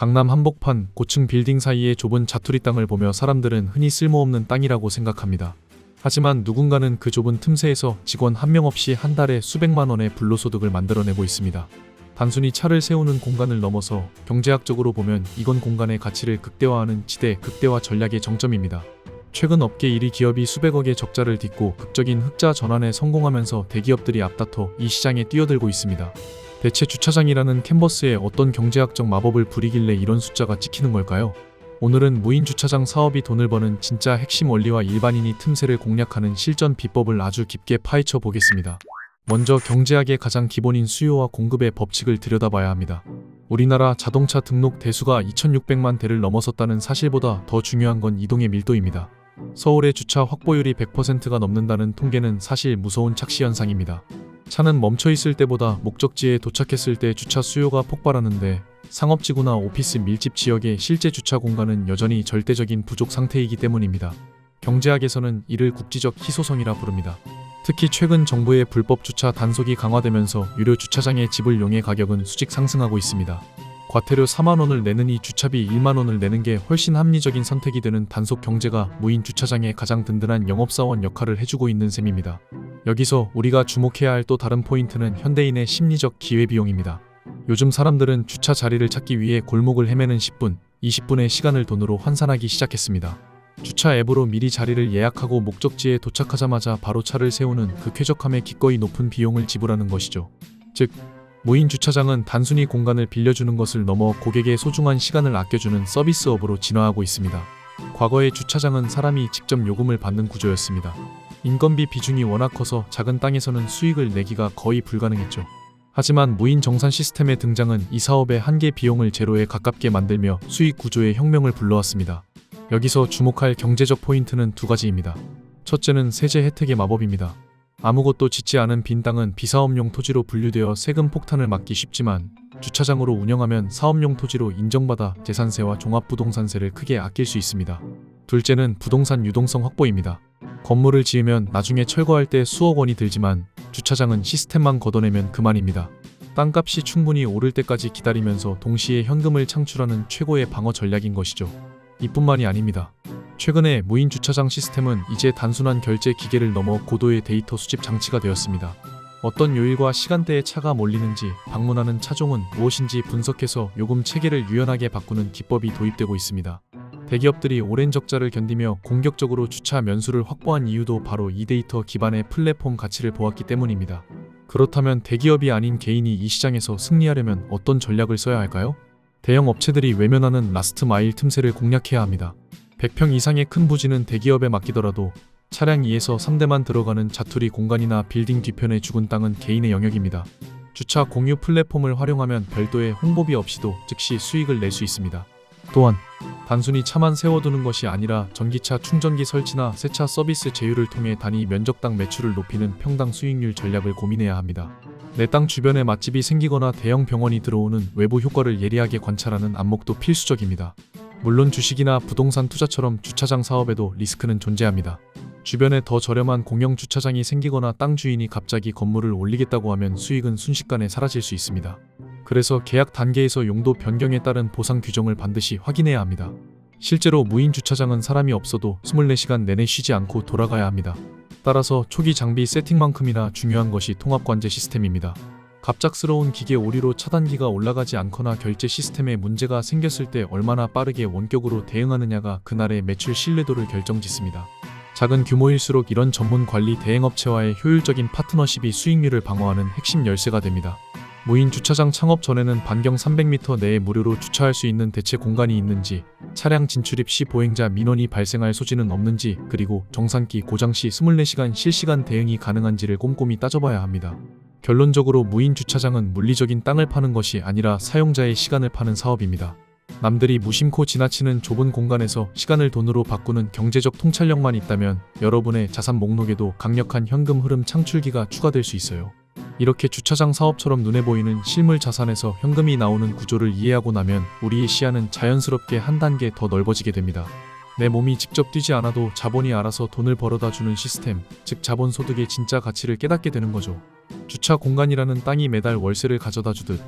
강남 한복판 고층 빌딩 사이의 좁은 자투리 땅을 보며 사람들은 흔히 쓸모없는 땅이라고 생각합니다. 하지만 누군가는 그 좁은 틈새에서 직원 한 명 없이 한 달에 수백만 원의 불로소득을 만들어내고 있습니다. 단순히 차를 세우는 공간을 넘어서 경제학적으로 보면 이건 공간의 가치를 극대화하는 지대 극대화 전략의 정점입니다. 최근 업계 1위 기업이 수백억의 적자를 딛고 극적인 흑자 전환에 성공하면서 대기업들이 앞다퉈 이 시장에 뛰어들고 있습니다. 대체 주차장이라는 캔버스에 어떤 경제학적 마법을 부리길래 이런 숫자가 찍히는 걸까요? 오늘은 무인 주차장 사업이 돈을 버는 진짜 핵심 원리와 일반인이 틈새를 공략하는 실전 비법을 아주 깊게 파헤쳐 보겠습니다. 먼저 경제학의 가장 기본인 수요와 공급의 법칙을 들여다봐야 합니다. 우리나라 자동차 등록 대수가 2,600만 대를 넘어섰다는 사실보다 더 중요한 건 이동의 밀도입니다. 서울의 주차 확보율이 100%가 넘는다는 통계는 사실 무서운 착시 현상입니다. 차는 멈춰있을 때보다 목적지에 도착했을 때 주차 수요가 폭발하는데 상업지구나 오피스 밀집 지역의 실제 주차 공간은 여전히 절대적인 부족 상태이기 때문입니다. 경제학에서는 이를 국지적 희소성이라 부릅니다. 특히 최근 정부의 불법 주차 단속이 강화되면서 유료 주차장의 지불용의 가격은 수직 상승하고 있습니다. 과태료 4만 원을 내느니 주차비 1만 원을 내는 게 훨씬 합리적인 선택이 되는 단속 경제가 무인 주차장의 가장 든든한 영업사원 역할을 해주고 있는 셈입니다. 여기서 우리가 주목해야 할 또 다른 포인트는 현대인의 심리적 기회비용입니다. 요즘 사람들은 주차 자리를 찾기 위해 골목을 헤매는 10분, 20분의 시간을 돈으로 환산하기 시작했습니다. 주차 앱으로 미리 자리를 예약하고 목적지에 도착하자마자 바로 차를 세우는 그 쾌적함에 기꺼이 높은 비용을 지불하는 것이죠. 즉, 무인 주차장은 단순히 공간을 빌려주는 것을 넘어 고객의 소중한 시간을 아껴주는 서비스업으로 진화하고 있습니다. 과거의 주차장은 사람이 직접 요금을 받는 구조였습니다. 인건비 비중이 워낙 커서 작은 땅에서는 수익을 내기가 거의 불가능했죠. 하지만 무인 정산 시스템의 등장은 이 사업의 한계 비용을 제로에 가깝게 만들며 수익 구조의 혁명을 불러왔습니다. 여기서 주목할 경제적 포인트는 두 가지입니다. 첫째는 세제 혜택의 마법입니다. 아무것도 짓지 않은 빈 땅은 비사업용 토지로 분류되어 세금 폭탄을 막기 쉽지만 주차장으로 운영하면 사업용 토지로 인정받아 재산세와 종합부동산세를 크게 아낄 수 있습니다. 둘째는 부동산 유동성 확보입니다. 건물을 지으면 나중에 철거할 때 수억 원이 들지만 주차장은 시스템만 걷어내면 그만입니다. 땅값이 충분히 오를 때까지 기다리면서 동시에 현금을 창출하는 최고의 방어 전략인 것이죠. 이뿐만이 아닙니다. 최근에 무인 주차장 시스템은 이제 단순한 결제 기계를 넘어 고도의 데이터 수집 장치가 되었습니다. 어떤 요일과 시간대에 차가 몰리는지, 방문하는 차종은 무엇인지 분석해서 요금 체계를 유연하게 바꾸는 기법이 도입되고 있습니다. 대기업들이 오랜 적자를 견디며 공격적으로 주차 면수를 확보한 이유도 바로 이 데이터 기반의 플랫폼 가치를 보았기 때문입니다. 그렇다면 대기업이 아닌 개인이 이 시장에서 승리하려면 어떤 전략을 써야 할까요? 대형 업체들이 외면하는 라스트 마일 틈새를 공략해야 합니다. 100평 이상의 큰 부지는 대기업에 맡기더라도 차량 2에서 3대만 들어가는 자투리 공간이나 빌딩 뒤편의 죽은 땅은 개인의 영역입니다. 주차 공유 플랫폼을 활용하면 별도의 홍보비 없이도 즉시 수익을 낼 수 있습니다. 또한 단순히 차만 세워두는 것이 아니라 전기차 충전기 설치나 세차 서비스 제휴를 통해 단위 면적당 매출을 높이는 평당 수익률 전략을 고민해야 합니다. 내 땅 주변에 맛집이 생기거나 대형 병원이 들어오는 외부 효과를 예리하게 관찰하는 안목도 필수적입니다. 물론 주식이나 부동산 투자처럼 주차장 사업에도 리스크는 존재합니다. 주변에 더 저렴한 공영 주차장이 생기거나 땅 주인이 갑자기 건물을 올리겠다고 하면 수익은 순식간에 사라질 수 있습니다. 그래서 계약 단계에서 용도 변경에 따른 보상 규정을 반드시 확인해야 합니다. 실제로 무인 주차장은 사람이 없어도 24시간 내내 쉬지 않고 돌아가야 합니다. 따라서 초기 장비 세팅만큼이나 중요한 것이 통합 관제 시스템입니다. 갑작스러운 기계 오류로 차단기가 올라가지 않거나 결제 시스템에 문제가 생겼을 때 얼마나 빠르게 원격으로 대응하느냐가 그날의 매출 신뢰도를 결정짓습니다. 작은 규모일수록 이런 전문 관리 대행업체와의 효율적인 파트너십이 수익률을 방어하는 핵심 열쇠가 됩니다. 무인 주차장 창업 전에는 반경 300m 내에 무료로 주차할 수 있는 대체 공간이 있는지, 차량 진출입 시 보행자 민원이 발생할 소지는 없는지, 그리고 정상기 고장 시 24시간 실시간 대응이 가능한지를 꼼꼼히 따져봐야 합니다. 결론적으로 무인 주차장은 물리적인 땅을 파는 것이 아니라 사용자의 시간을 파는 사업입니다. 남들이 무심코 지나치는 좁은 공간에서 시간을 돈으로 바꾸는 경제적 통찰력만 있다면 여러분의 자산 목록에도 강력한 현금 흐름 창출기가 추가될 수 있어요. 이렇게 주차장 사업처럼 눈에 보이는 실물 자산에서 현금이 나오는 구조를 이해하고 나면 우리의 시야는 자연스럽게 한 단계 더 넓어지게 됩니다. 내 몸이 직접 뛰지 않아도 자본이 알아서 돈을 벌어다 주는 시스템, 즉 자본소득의 진짜 가치를 깨닫게 되는 거죠. 주차 공간이라는 땅이 매달 월세를 가져다 주듯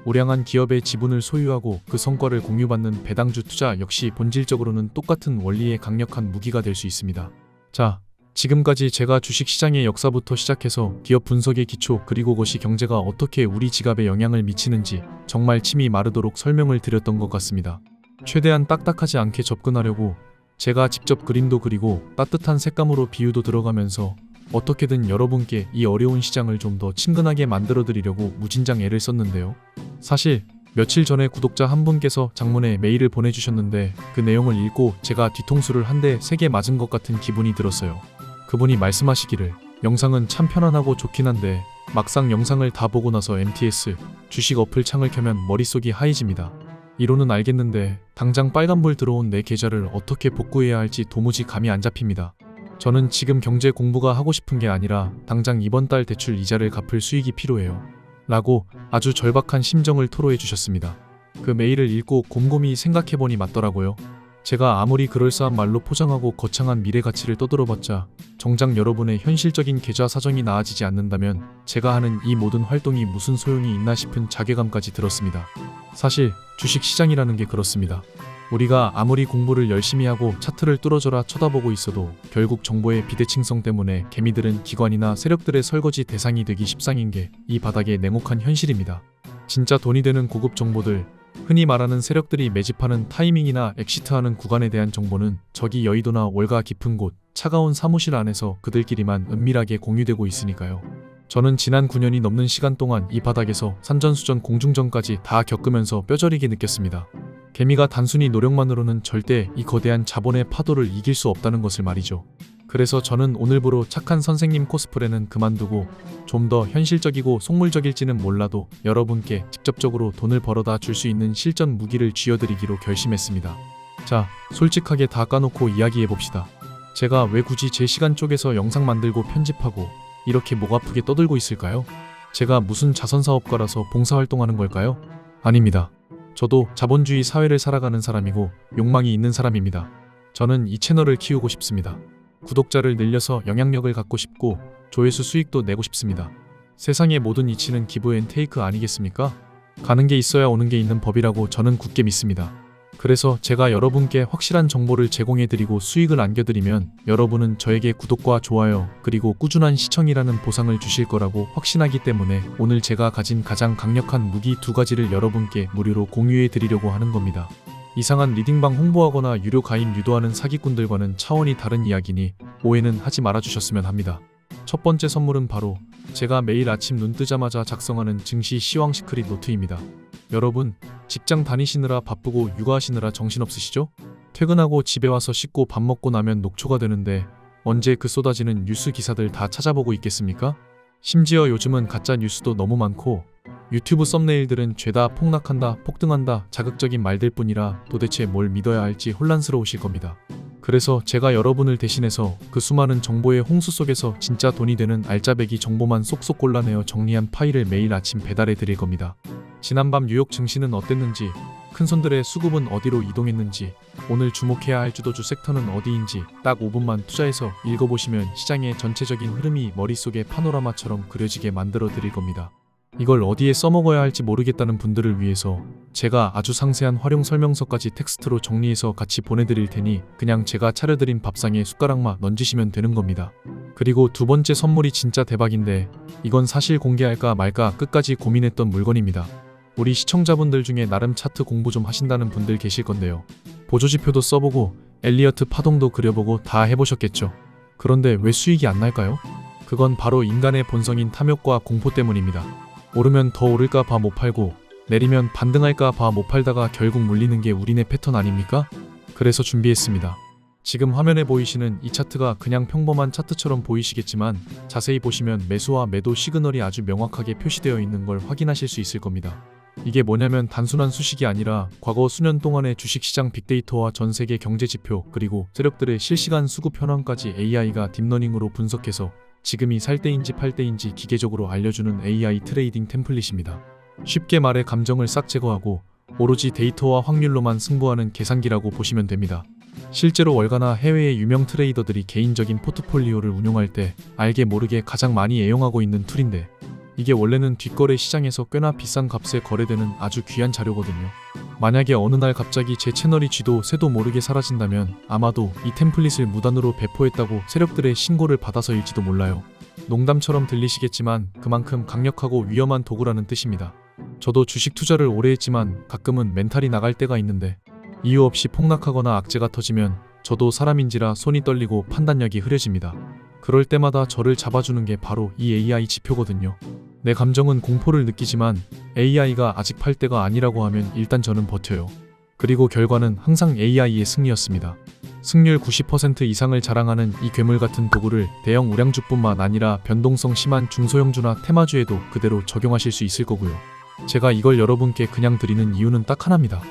우량한 기업의 지분을 소유하고 그 성과를 공유받는 배당주 투자 역시 본질적으로는 똑같은 원리의 강력한 무기가 될 수 있습니다. 자, 지금까지 제가 주식시장의 역사부터 시작해서 기업 분석의 기초 그리고 그것이 경제가 어떻게 우리 지갑에 영향을 미치는지 정말 침이 마르도록 설명을 드렸던 것 같습니다. 최대한 딱딱하지 않게 접근하려고 제가 직접 그림도 그리고 따뜻한 색감으로 비유도 들어가면서 어떻게든 여러분께 이 어려운 시장을 좀 더 친근하게 만들어 드리려고 무진장 애를 썼는데요. 사실 며칠 전에 구독자 한 분께서 장문에 메일을 보내주셨는데 그 내용을 읽고 제가 뒤통수를 한 대 세게 맞은 것 같은 기분이 들었어요. 그분이 말씀하시기를 영상은 참 편안하고 좋긴 한데 막상 영상을 다 보고 나서 MTS 주식 어플 창을 켜면 머릿속이 하얘집니다. 이론은 알겠는데 당장 빨간불 들어온 내 계좌를 어떻게 복구해야 할지 도무지 감이 안 잡힙니다. 저는 지금 경제 공부가 하고 싶은 게 아니라 당장 이번 달 대출 이자를 갚을 수익이 필요해요. 라고 아주 절박한 심정을 토로해 주셨습니다. 그 메일을 읽고 곰곰이 생각해보니 맞더라고요. 제가 아무리 그럴싸한 말로 포장하고 거창한 미래 가치를 떠들어봤자 정작 여러분의 현실적인 계좌 사정이 나아지지 않는다면 제가 하는 이 모든 활동이 무슨 소용이 있나 싶은 자괴감까지 들었습니다. 사실 주식시장이라는 게 그렇습니다. 우리가 아무리 공부를 열심히 하고 차트를 뚫어져라 쳐다보고 있어도 결국 정보의 비대칭성 때문에 개미들은 기관이나 세력들의 설거지 대상이 되기 십상인 게 이 바닥의 냉혹한 현실입니다. 진짜 돈이 되는 고급 정보들, 흔히 말하는 세력들이 매집하는 타이밍이나 엑시트하는 구간에 대한 정보는 저기 여의도나 월가 깊은 곳, 차가운 사무실 안에서 그들끼리만 은밀하게 공유되고 있으니까요. 저는 지난 9년이 넘는 시간 동안 이 바닥에서 산전수전 공중전까지 다 겪으면서 뼈저리게 느꼈습니다. 개미가 단순히 노력만으로는 절대 이 거대한 자본의 파도를 이길 수 없다는 것을 말이죠. 그래서 저는 오늘부로 착한 선생님 코스프레는 그만두고 좀 더 현실적이고 속물적일지는 몰라도 여러분께 직접적으로 돈을 벌어다 줄 수 있는 실전 무기를 쥐어드리기로 결심했습니다. 자, 솔직하게 다 까놓고 이야기해봅시다. 제가 왜 굳이 제 시간 쪼개서 영상 만들고 편집하고 이렇게 목 아프게 떠들고 있을까요? 제가 무슨 자선사업가라서 봉사활동하는 걸까요? 아닙니다. 저도 자본주의 사회를 살아가는 사람이고 욕망이 있는 사람입니다. 저는 이 채널을 키우고 싶습니다. 구독자를 늘려서 영향력을 갖고 싶고 조회수 수익도 내고 싶습니다. 세상의 모든 이치는 기브 앤 테이크 아니겠습니까? 가는 게 있어야 오는 게 있는 법이라고 저는 굳게 믿습니다. 그래서 제가 여러분께 확실한 정보를 제공해드리고 수익을 안겨드리면 여러분은 저에게 구독과 좋아요 그리고 꾸준한 시청이라는 보상을 주실 거라고 확신하기 때문에 오늘 제가 가진 가장 강력한 무기 2가지를 여러분께 무료로 공유해드리려고 하는 겁니다. 이상한 리딩방 홍보하거나 유료 가입 유도하는 사기꾼들과는 차원이 다른 이야기니 오해는 하지 말아주셨으면 합니다. 첫 번째 선물은 바로 제가 매일 아침 눈 뜨자마자 작성하는 증시 시황 시크릿 노트입니다. 여러분, 직장 다니시느라 바쁘고 육아하시느라 정신없으시죠? 퇴근하고 집에 와서 씻고 밥 먹고 나면 녹초가 되는데 언제 그 쏟아지는 뉴스 기사들 다 찾아보고 있겠습니까? 심지어 요즘은 가짜 뉴스도 너무 많고 유튜브 썸네일들은 죄다 폭락한다, 폭등한다 자극적인 말들 뿐이라 도대체 뭘 믿어야 할지 혼란스러우실 겁니다. 그래서 제가 여러분을 대신해서 그 수많은 정보의 홍수 속에서 진짜 돈이 되는 알짜배기 정보만 쏙쏙 골라내어 정리한 파일을 매일 아침 배달해 드릴 겁니다. 지난밤 뉴욕 증시는 어땠는지, 큰손들의 수급은 어디로 이동했는지, 오늘 주목해야 할 주도주 섹터는 어디인지 딱 5분만 투자해서 읽어보시면 시장의 전체적인 흐름이 머릿속에 파노라마처럼 그려지게 만들어 드릴 겁니다. 이걸 어디에 써먹어야 할지 모르겠다는 분들을 위해서 제가 아주 상세한 활용 설명서까지 텍스트로 정리해서 같이 보내드릴 테니 그냥 제가 차려드린 밥상에 숟가락만 얹으시면 되는 겁니다. 그리고 두 번째 선물이 진짜 대박인데 이건 사실 공개할까 말까 끝까지 고민했던 물건입니다. 우리 시청자분들 중에 나름 차트 공부 좀 하신다는 분들 계실 건데요. 보조지표도 써보고 엘리어트 파동도 그려보고 다 해보셨겠죠. 그런데 왜 수익이 안 날까요? 그건 바로 인간의 본성인 탐욕과 공포 때문입니다. 오르면 더 오를까 봐 못 팔고 내리면 반등할까 봐 못 팔다가 결국 물리는 게 우리네 패턴 아닙니까? 그래서 준비했습니다. 지금 화면에 보이시는 이 차트가 그냥 평범한 차트처럼 보이시겠지만 자세히 보시면 매수와 매도 시그널이 아주 명확하게 표시되어 있는 걸 확인하실 수 있을 겁니다. 이게 뭐냐면 단순한 수식이 아니라 과거 수년 동안의 주식시장 빅데이터와 전세계 경제지표 그리고 세력들의 실시간 수급 현황까지 AI가 딥러닝으로 분석해서 지금이 살 때인지 팔 때인지 기계적으로 알려주는 AI 트레이딩 템플릿입니다. 쉽게 말해 감정을 싹 제거하고 오로지 데이터와 확률로만 승부하는 계산기라고 보시면 됩니다. 실제로 월가나 해외의 유명 트레이더들이 개인적인 포트폴리오를 운용할 때 알게 모르게 가장 많이 애용하고 있는 툴인데 이게 원래는 뒷거래 시장에서 꽤나 비싼 값에 거래되는 아주 귀한 자료거든요. 만약에 어느 날 갑자기 제 채널이 쥐도 새도 모르게 사라진다면 아마도 이 템플릿을 무단으로 배포했다고 세력들의 신고를 받아서일지도 몰라요. 농담처럼 들리시겠지만 그만큼 강력하고 위험한 도구라는 뜻입니다. 저도 주식 투자를 오래 했지만 가끔은 멘탈이 나갈 때가 있는데 이유 없이 폭락하거나 악재가 터지면 저도 사람인지라 손이 떨리고 판단력이 흐려집니다. 그럴 때마다 저를 잡아주는 게 바로 이 AI 지표거든요. 내 감정은 공포를 느끼지만 AI가 아직 팔 때가 아니라고 하면 일단 저는 버텨요. 그리고 결과는 항상 AI의 승리였습니다. 승률 90% 이상을 자랑하는 이 괴물 같은 도구를 대형 우량주뿐만 아니라 변동성 심한 중소형주나 테마주에도 그대로 적용하실 수 있을 거고요. 제가 이걸 여러분께 그냥 드리는 이유는 딱 하나입니다.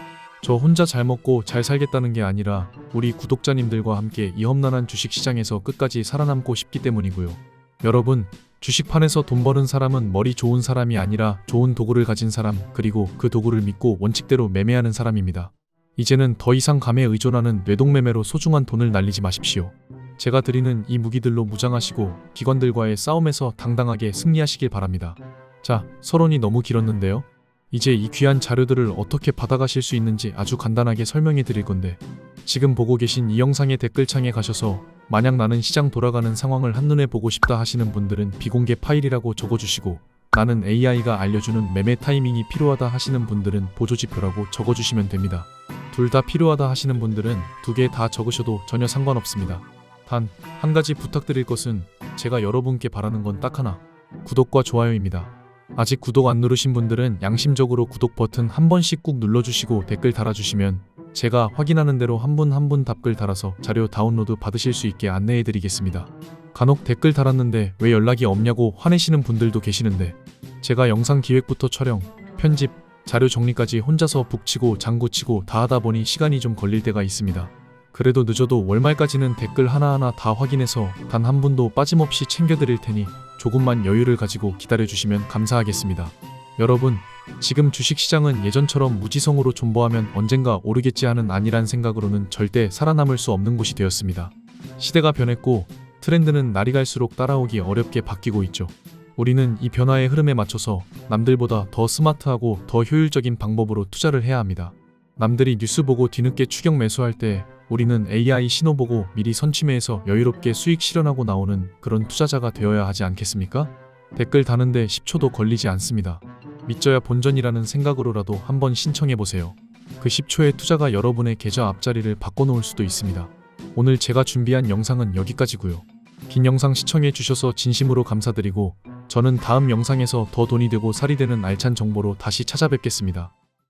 저 혼자 잘 먹고 잘 살겠다는 게 아니라 우리 구독자님들과 함께 이 험난한 주식시장에서 끝까지 살아남고 싶기 때문이고요. 여러분, 주식판에서 돈 버는 사람은 머리 좋은 사람이 아니라 좋은 도구를 가진 사람, 그리고 그 도구를 믿고 원칙대로 매매하는 사람입니다. 이제는 더 이상 감에 의존하는 뇌동매매로 소중한 돈을 날리지 마십시오. 제가 드리는 이 무기들로 무장하시고 기관들과의 싸움에서 당당하게 승리하시길 바랍니다. 자, 서론이 너무 길었는데요. 이제 이 귀한 자료들을 어떻게 받아가실 수 있는지 아주 간단하게 설명해 드릴 건데, 지금 보고 계신 이 영상의 댓글창에 가셔서 만약 나는 시장 돌아가는 상황을 한눈에 보고 싶다 하시는 분들은 비공개 파일이라고 적어주시고, 나는 AI가 알려주는 매매 타이밍이 필요하다 하시는 분들은 보조지표라고 적어주시면 됩니다. 둘 다 필요하다 하시는 분들은 두 개 다 적으셔도 전혀 상관없습니다. 단 한 가지 부탁드릴 것은 제가 여러분께 바라는 건 딱 하나, 구독과 좋아요입니다. 아직 구독 안 누르신 분들은 양심적으로 구독 버튼 한 번씩 꾹 눌러주시고 댓글 달아주시면 제가 확인하는 대로 한 분 한 분 답글 달아서 자료 다운로드 받으실 수 있게 안내해드리겠습니다. 간혹 댓글 달았는데 왜 연락이 없냐고 화내시는 분들도 계시는데, 제가 영상 기획부터 촬영, 편집, 자료 정리까지 혼자서 북치고 장구치고 다 하다 보니 시간이 좀 걸릴 때가 있습니다. 그래도 늦어도 월말까지는 댓글 하나하나 다 확인해서 단 한 분도 빠짐없이 챙겨드릴 테니 조금만 여유를 가지고 기다려주시면 감사하겠습니다. 여러분, 지금 주식시장은 예전처럼 무지성으로 존버하면 언젠가 오르겠지 하는 안일한 생각으로는 절대 살아남을 수 없는 곳이 되었습니다. 시대가 변했고 트렌드는 날이 갈수록 따라오기 어렵게 바뀌고 있죠. 우리는 이 변화의 흐름에 맞춰서 남들보다 더 스마트하고 더 효율적인 방법으로 투자를 해야 합니다. 남들이 뉴스 보고 뒤늦게 추격 매수할 때 우리는 AI 신호 보고 미리 선취매해서 여유롭게 수익 실현하고 나오는 그런 투자자가 되어야 하지 않겠습니까? 댓글 다는데 10초도 걸리지 않습니다. 믿져야 본전이라는 생각으로라도 한번 신청해보세요. 그 10초의 투자가 여러분의 계좌 앞자리를 바꿔놓을 수도 있습니다. 오늘 제가 준비한 영상은 여기까지고요. 긴 영상 시청해주셔서 진심으로 감사드리고 저는 다음 영상에서 더 돈이 되고 살이 되는 알찬 정보로 다시 찾아뵙겠습니다.